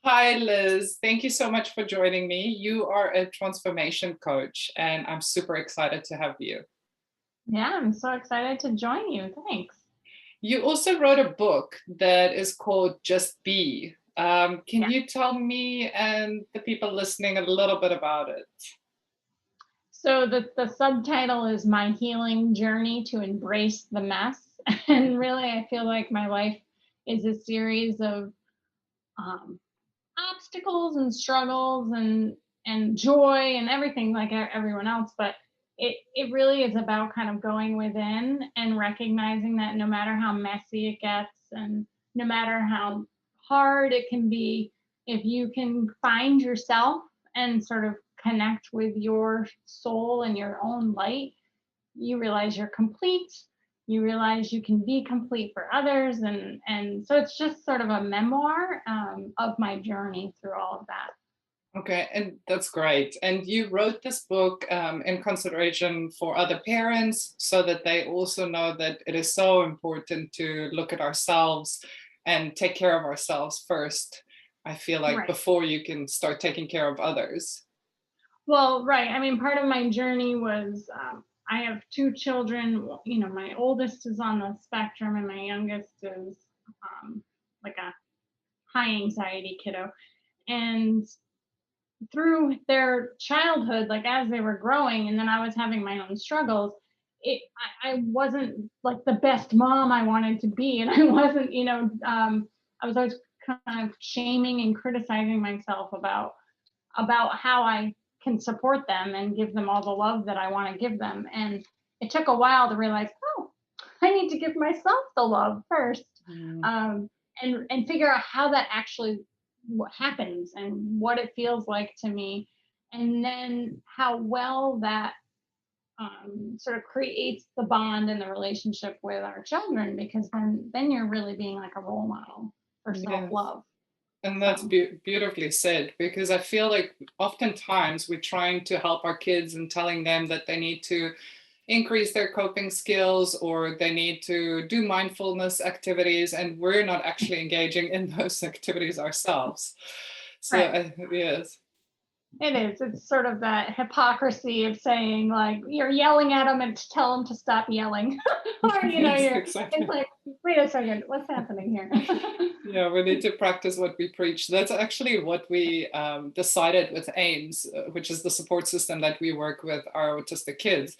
Hi, Liz. Thank you so much for joining me. You are a transformation coach, and I'm super excited to have you. Yeah, I'm so excited to join you. Thanks. You also wrote a book that is called Just Be. Can Yeah. you tell me and the people listening a little bit about it? So the subtitle is My Healing Journey to Embrace the Mess. And really, I feel like my life is a series of um, obstacles and struggles and joy and everything like everyone else. But it really is about kind of going within and recognizing that no matter how messy it gets and no matter how hard it can be, if you can find yourself and sort of connect with your soul and your own light, you realize you're complete. You realize you can be complete for others, and so it's just sort of a memoir of my journey through all of that. Okay, and that's great. And you wrote this book in consideration for other parents so that they also know that it is so important to look at ourselves and take care of ourselves first. I feel like Right. before you can start taking care of others. Well, right. I mean, part of my journey was I have two children. You know, my oldest is on the spectrum, and my youngest is like a high anxiety kiddo. And through their childhood, like as they were growing, and then I was having my own struggles, I wasn't like the best mom I wanted to be, and I wasn't, I was always kind of shaming and criticizing myself about how I can support them and give them all the love that I want to give them. And it took a while to realize, oh, I need to give myself the love first, Mm. um, and figure out how that actually what happens and what it feels like to me, and then how well that sort of creates the bond and the relationship with our children, because then you're really being like a role model for self Yes. love. And that's So beautifully said, because I feel like oftentimes we're trying to help our kids and telling them that they need to increase their coping skills or they need to do mindfulness activities, and we're not actually engaging in those activities ourselves. So, right. yes. It is. It's sort of that hypocrisy of saying like you're yelling at them and to tell them to stop yelling, or Yes, you're. It's exactly. like, wait a second, what's happening here? Yeah, we need to practice what we preach. That's actually what we decided with AIMS, which is the support system that we work with our autistic kids,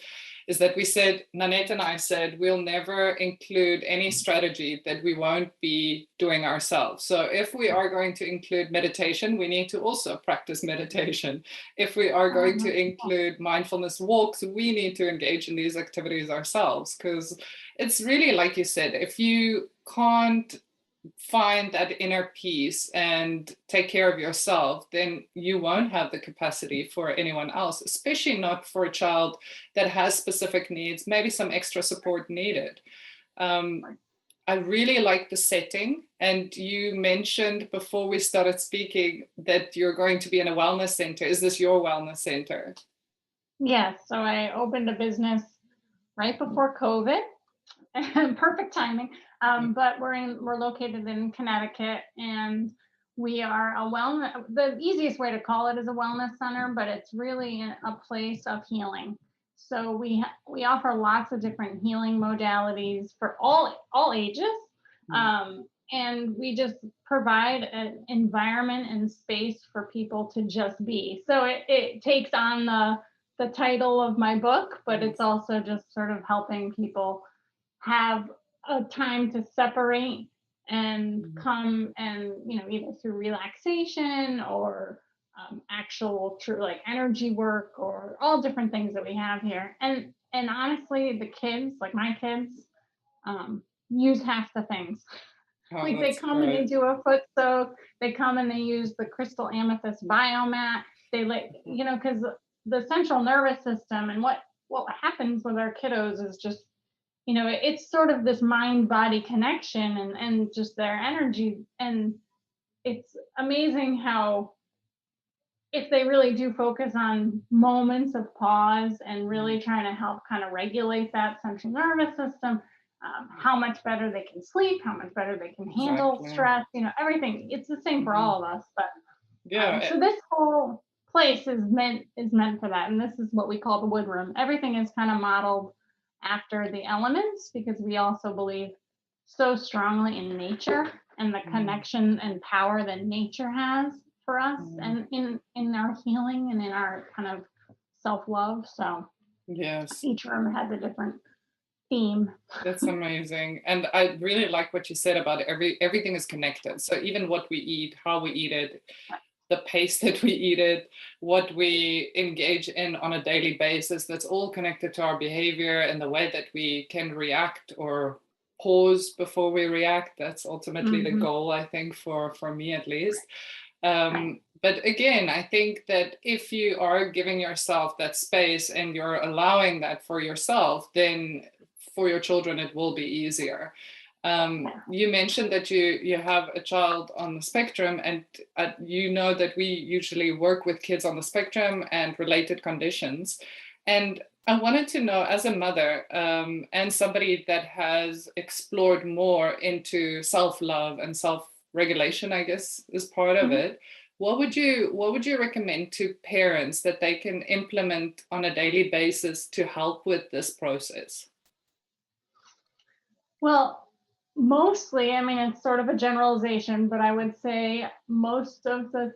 is that we said, Nanette and I said, we'll never include any strategy that we won't be doing ourselves. So if we are going to include meditation, we need to also practice meditation. If we are going to include mindfulness walks, we need to engage in these activities ourselves, because it's really like you said, if you can't find that inner peace and take care of yourself, then you won't have the capacity for anyone else, especially not for a child that has specific needs, maybe some extra support needed. Um, I really like the setting. And you mentioned before we started speaking that you're going to be in a wellness center. Is this your wellness center? Yes. So I opened a business right before COVID. Perfect timing. But we're located in Connecticut, and we are a wellness. The easiest way to call it is a wellness center, but it's really a place of healing. So we offer lots of different healing modalities for all ages, and we just provide an environment and space for people to just be. So it takes on the title of my book, but it's also just sort of helping people have a time to separate and come, and either through relaxation or actual true like energy work or all different things that we have here. And honestly, the kids, like my kids, use half the things. Oh, Like they that's come and they great. do a foot soak, they come and they use the crystal amethyst biomat. They like, because the central nervous system and what happens with our kiddos is just, it's sort of this mind body connection, and just their energy. And it's amazing how, if they really do focus on moments of pause and really trying to help kind of regulate that central nervous system, how much better they can sleep, how much better they can handle Exactly. stress, everything. It's the same for Mhm. all of us. But Yeah. so this whole place is meant for that, and this is what we call the wood room. Everything is kind of modeled after the elements because we also believe so strongly in nature and the Mm, connection and power that nature has for us, mm. and in our healing and in our kind of self-love. So Yes. each room has a different theme. That's amazing. And I really like what you said about everything is connected. So even what we eat, how we eat it, the pace that we eat it, what we engage in on a daily basis, that's all connected to our behavior and the way that we can react or pause before we react. That's ultimately the Hmm. goal, I think, for me at least. Right. But again, I think that if you are giving yourself that space and you're allowing that for yourself, then for your children it will be easier. You mentioned that you have a child on the spectrum, and you know that we usually work with kids on the spectrum and related conditions. And I wanted to know, as a mother and somebody that has explored more into self-love and self-regulation, I guess is part of Mhm. it. What would you recommend to parents that they can implement on a daily basis to help with this process? Well, mostly, I mean, it's sort of a generalization, but I would say most of the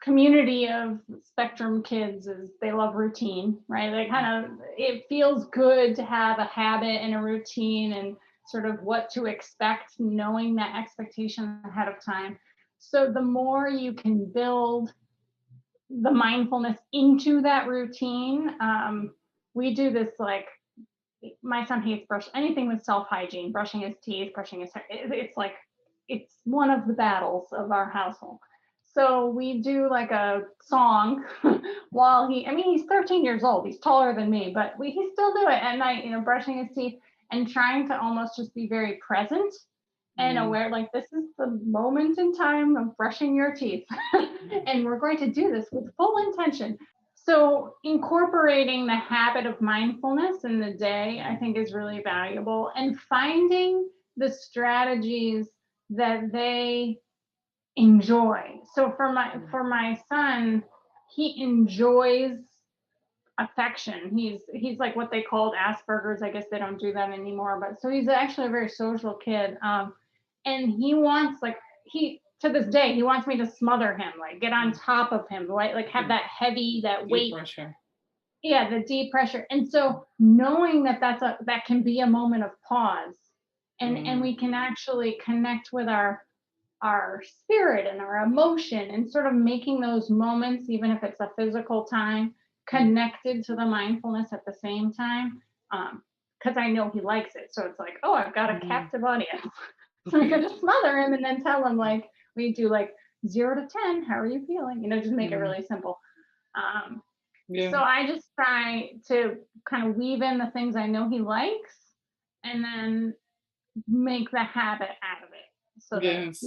community of spectrum kids is they love routine, right? They kind of it feels good to have a habit and a routine and sort of what to expect, knowing that expectation ahead of time. So the more you can build the mindfulness into that routine, we do this like my son hates brush anything with self hygiene, brushing his teeth, brushing his hair. It's like it's one of the battles of our household. So we do like a song while I mean, he's 13 years old. He's taller than me, but he still do it at night, brushing his teeth and trying to almost just be very present and Mm, aware, like this is the moment in time of brushing your teeth. And we're going to do this with full intention. So incorporating the habit of mindfulness in the day, I think, is really valuable, and finding the strategies that they enjoy. So for my son, he enjoys affection. He's like what they called Asperger's. I guess they don't do that anymore, but so he's actually a very social kid. And he wants like he to this day he wants me to smother him, like get on mm, top of him, right? Like have mm. that heavy, that Deep weight. pressure. Yeah, the deep pressure. And so knowing that that can be a moment of pause, and Mm, we can actually connect with our spirit and our emotion, and sort of making those moments, even if it's a physical time, mm, connected to the mindfulness at the same time. Because I know he likes it. So it's like, oh, I've got a mm. captive audience. So I could just smother him and then tell him, like, we do like 0 to 10, how are you feeling? Just make it Mm, really simple. Um, yeah. so I just try to kind of weave in the things I know he likes, and then make the habit out of it so that Yes.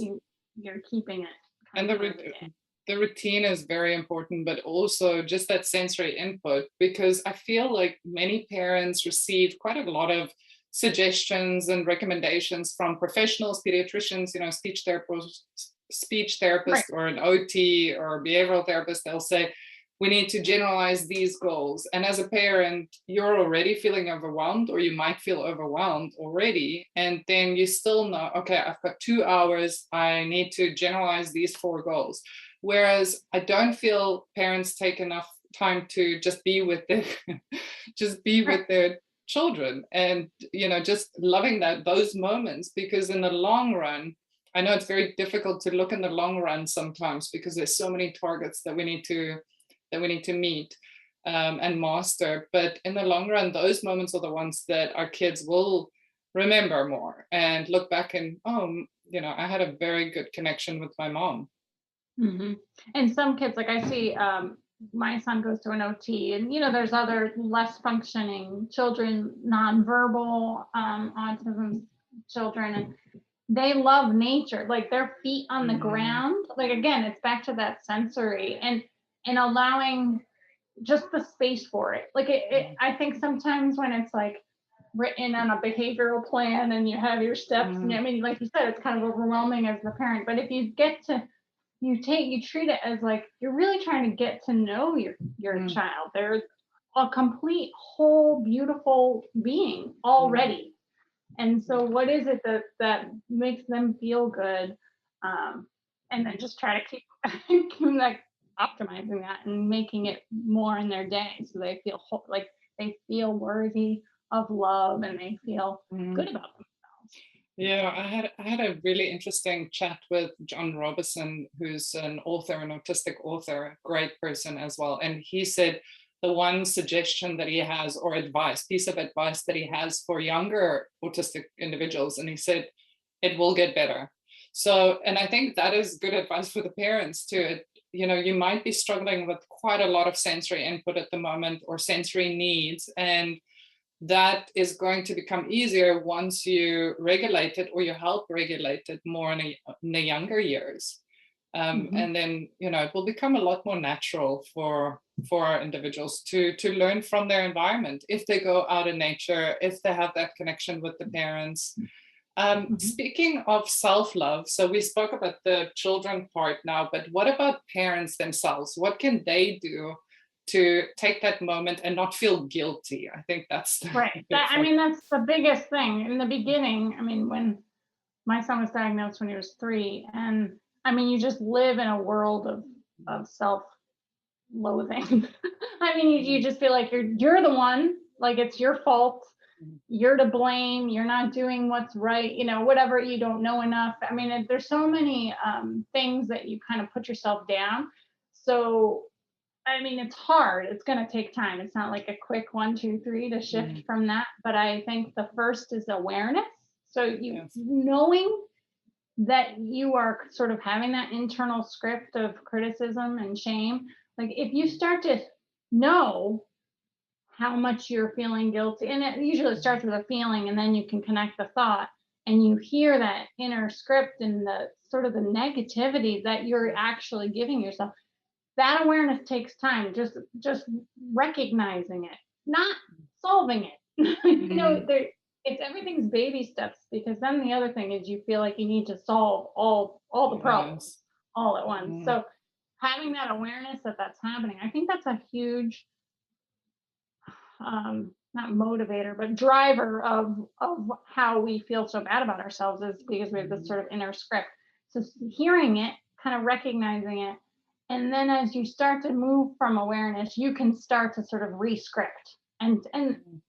you're keeping it kind And of through the day. the routine is very important, but also just that sensory input, because I feel like many parents receive quite a lot of suggestions and recommendations from professionals, pediatricians, speech Right. therapist or an OT or behavioral therapist. They'll say, we need to generalize these goals. And as a parent, you're already feeling overwhelmed, or you might feel overwhelmed already. And then you still know, okay, I've got 2 hours. I need to generalize these 4 goals. Whereas I don't feel parents take enough time to just be with their just be Right. with their children, and just loving those moments, because in the long run, I know it's very difficult to look in the long run sometimes, because there's so many targets that we need to meet and master. But in the long run, those moments are the ones that our kids will remember more and look back and, oh, I had a very good connection with my mom. Hmm. And some kids, like I see, my son goes to an OT, and there's other less functioning children, nonverbal autism children, and they love nature, like their feet on the Mm, ground. Like again, it's back to that sensory, and allowing just the space for it. Like I think sometimes when it's like written on a behavioral plan and you have your steps. And I mean, like you said, it's kind of overwhelming as the parent. But if you get to you treat it as like you're really trying to get to know your child. They're a complete, whole, beautiful being already. And so what is it that makes them feel good? And then just try to keep like optimizing that and making it more in their day so they feel like they feel worthy of love and they feel good about themselves. Yeah, I had a really interesting chat with John Robison, who's an author, an autistic author, a great person as well. And he said the one suggestion that he has, or piece of advice that he has for younger autistic individuals, and he said, it will get better. So, and I think that is good advice for the parents too. You know, you might be struggling with quite a lot of sensory input at the moment or sensory needs, and that is going to become easier once you regulate it or you help regulate it more in the younger years. And then, you know, it will become a lot more natural for our individuals to learn from their environment if they go out in nature, if they have that connection with the parents. Speaking of self-love, so we spoke about the children part now, but what about parents themselves? What can they do to take that moment and not feel guilty? I think that's right. I mean, that's the biggest thing in the beginning. I mean, when my son was diagnosed when he was 3, and I mean, you just live in a world of self-loathing. I mean, you just feel like you're the one, like it's your fault. You're to blame. You're not doing what's right. You know, whatever, you don't know enough. I mean, there's so many things that you kind of put yourself down. So I mean, it's hard. It's going to take time. It's not like a quick 1, 2, 3 to shift from that. But I think the first is awareness. So knowing that you are sort of having that internal script of criticism and shame. Like if you start to know how much you're feeling guilty, and it usually starts with a feeling, and then you can connect the thought, and you hear that inner script and the sort of the negativity that you're actually giving yourself. That awareness takes time, just recognizing it, not solving it. You know, it's everything's baby steps, because then the other thing is you feel like you need to solve all the problems all at once. So having that awareness that that's happening, I think that's a huge not motivator, but driver of how we feel so bad about ourselves, is because we have this sort of inner script. So hearing it, kind of recognizing it, and then as you start to move from awareness, you can start to sort of re-script. And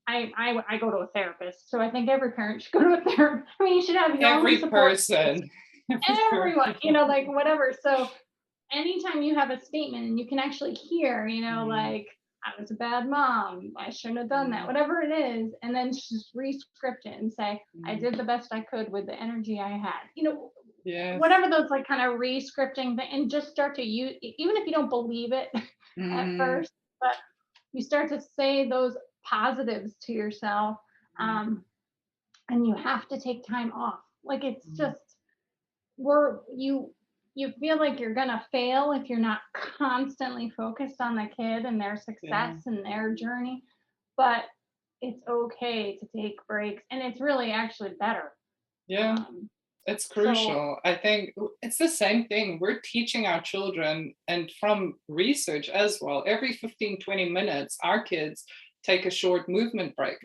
I go to a therapist, so I think every parent should go to a therapist. I mean, you should have your every own support. person. Everyone, you know, like whatever. So anytime you have a statement and you can actually hear, you know, like, I was a bad mom, I shouldn't have done that, whatever it is, and then just re-script it and say, I did the best I could with the energy I had. You know, whatever those like kind of re-scripting thing, and just start to use, even if you don't believe it at first, but you start to say those positives to yourself, and you have to take time off. Like it's just, you feel like you're gonna fail if you're not constantly focused on the kid and their success and their journey. But it's okay to take breaks, and it's really actually better. It's crucial. I think it's the same thing. We're teaching our children, and from research as well, every 15-20 minutes our kids take a short movement break,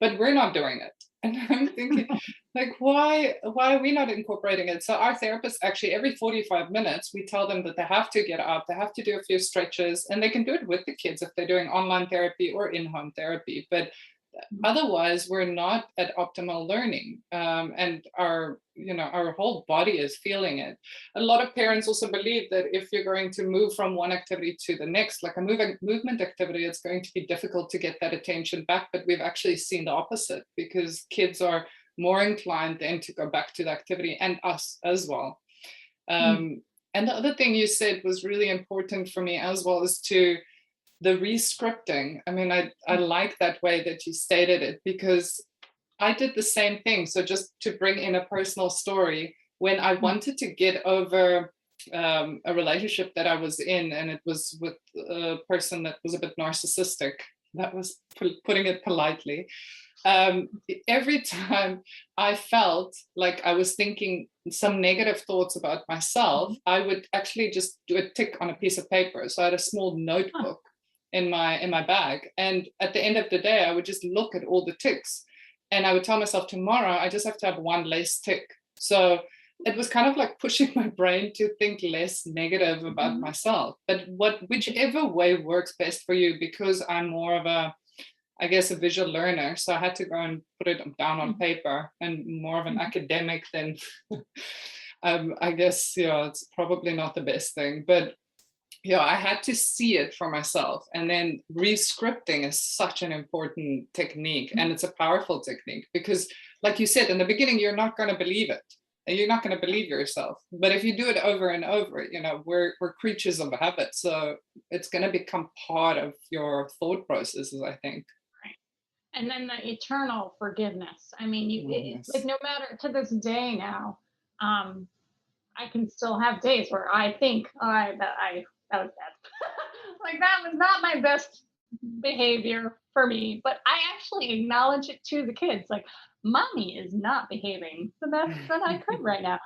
but we're not doing it. And I'm thinking, like, why are we not incorporating it? So our therapists, actually every 45 minutes, we tell them that they have to get up, they have to do a few stretches, and they can do it with the kids if they're doing online therapy or in-home therapy. But otherwise, we're not at optimal learning, and our whole body is feeling it. A lot of parents also believe that if you're going to move from one activity to the next, like a movement activity, it's going to be difficult to get that attention back. But we've actually seen the opposite, because kids are more inclined then to go back to the activity, and us as well. And the other thing you said was really important for me as well, is the re-scripting. I mean, I like that way that you stated it, because I did the same thing. So just to bring in a personal story, when I wanted to get over a relationship that I was in, and it was with a person that was a bit narcissistic, that was putting it politely. every time I felt like I was thinking some negative thoughts about myself, I would actually just do a tick on a piece of paper. So I had a small notebook in my bag, and at the end of the day, I would just look at all the ticks, and I would tell myself, tomorrow I just have to have one less tick. So it was kind of like pushing my brain to think less negative about myself. But whichever way works best for you, because I'm more of a, I guess, a visual learner. So I had to go and put it down on paper, and more of an academic than, I guess, it's probably not the best thing. But I had to see it for myself. And then re-scripting is such an important technique. And it's a powerful technique because, like you said, in the beginning, you're not going to believe it. And you're not going to believe yourself. But if you do it over and over, we're creatures of habit. So it's going to become part of your thought processes, I think. And then the eternal forgiveness. I mean, it's like, no matter, to this day now, I can still have days where I think, that was bad. Like, that was not my best behavior for me, but I actually acknowledge it to the kids. Like, mommy is not behaving the best that I could right now.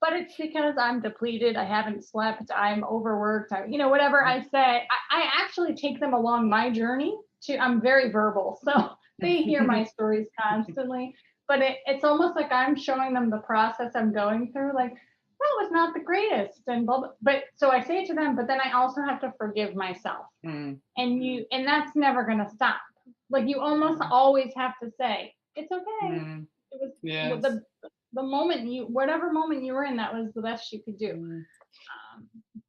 But it's because I'm depleted, I haven't slept, I'm overworked, whatever I say, I actually take them along my journey I'm very verbal. So they hear my stories constantly, but it's almost like I'm showing them the process I'm going through. Like, that was not the greatest, and blah, blah. But so I say it to them, but then I also have to forgive myself. And that's never going to stop. Like, you almost always have to say, it's okay. It was the moment whatever moment you were in, that was the best you could do.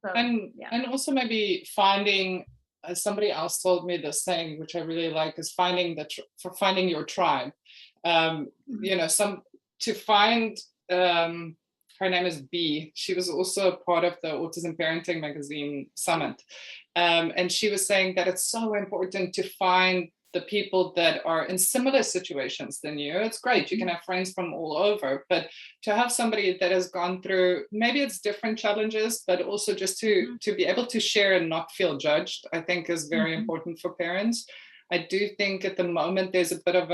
And also maybe finding, somebody else told me this thing, which I really like, is finding finding your tribe. To find, her name is B. She was also part of the Autism Parenting Magazine Summit. And she was saying that it's so important to find the people that are in similar situations than you. It's great, you can have friends from all over, but to have somebody that has gone through, maybe it's different challenges, but also just to be able to share and not feel judged, I think is very important for parents. I do think at the moment there's a bit of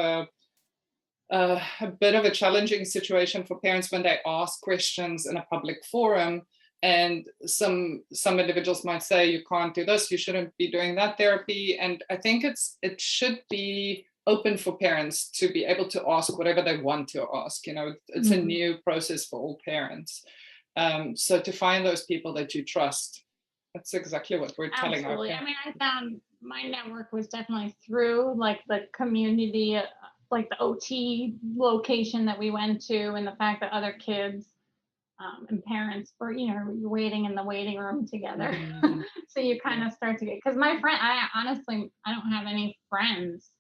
a challenging situation for parents when they ask questions in a public forum. And some individuals might say, you can't do this, you shouldn't be doing that therapy. And I think it should be open for parents to be able to ask whatever they want to ask. It's a new process for all parents. So to find those people that you trust, that's exactly what we're telling our parents. I mean, I found my network was definitely through like the community, like the OT location that we went to, and the fact that other kids and parents were, you're waiting in the waiting room together. So you kind of start to get, because my friend, I don't have any friends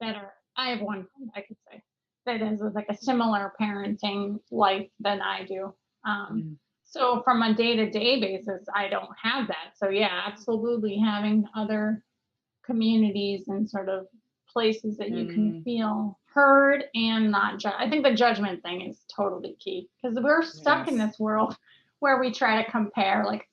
I have one friend, I could say, that is like a similar parenting life than I do. So from a day-to-day basis, I don't have that. So yeah, absolutely having other communities and sort of places that you can feel heard and not judged. I think the judgment thing is totally key, because we're stuck in this world where we try to compare, like,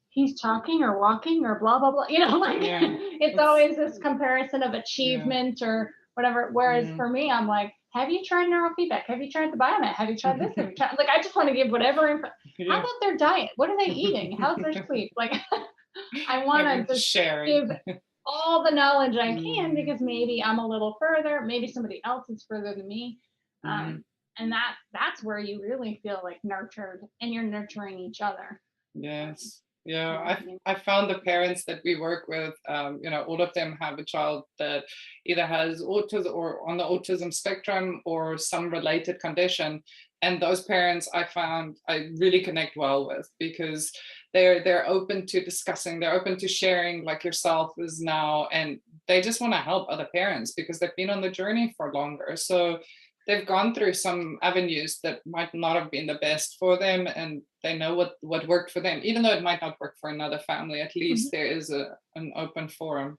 he's talking or walking or blah, blah, blah. It's always this comparison of achievement or whatever. Whereas for me, I'm like, have you tried neurofeedback? Have you tried the biomet? Have you tried this? Have you tried, like, I just want to give whatever. How about their diet? What are they eating? How's their sleep? Like, I want to just give all the knowledge I can, because maybe I'm a little further, maybe somebody else is further than me. And that's where you really feel like nurtured, and you're nurturing each other. Yes. Yeah, I found the parents that we work with, all of them have a child that either has autism or on the autism spectrum or some related condition. And those parents I found I really connect well with, because they're open to discussing, they're open to sharing, like yourself is now, and they just want to help other parents because they've been on the journey for longer. So they've gone through some avenues that might not have been the best for them, and they know what worked for them, even though it might not work for another family. At least there is an open forum.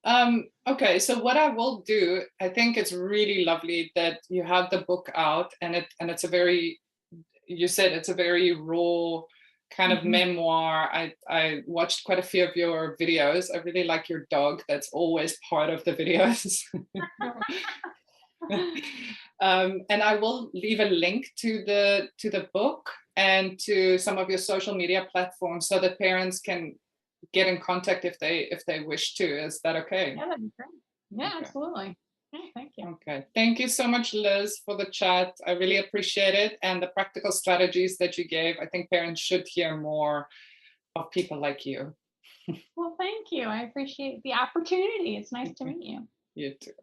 Okay, so what I will do, I think it's really lovely that you have the book out, and it's a very, you said it's a very raw kind of Mhm. memoir. I watched quite a few of your videos. I really like your dog. That's always part of the videos. And I will leave a link to the book and to some of your social media platforms so that parents can get in contact if they wish to. Is that okay? Yeah, that'd be great. Yeah, Okay. absolutely. Yeah, thank you. Okay. Thank you so much, Liz, for the chat. I really appreciate it. And the practical strategies that you gave. I think parents should hear more of people like you. Well, thank you. I appreciate the opportunity. It's nice to meet you. You too.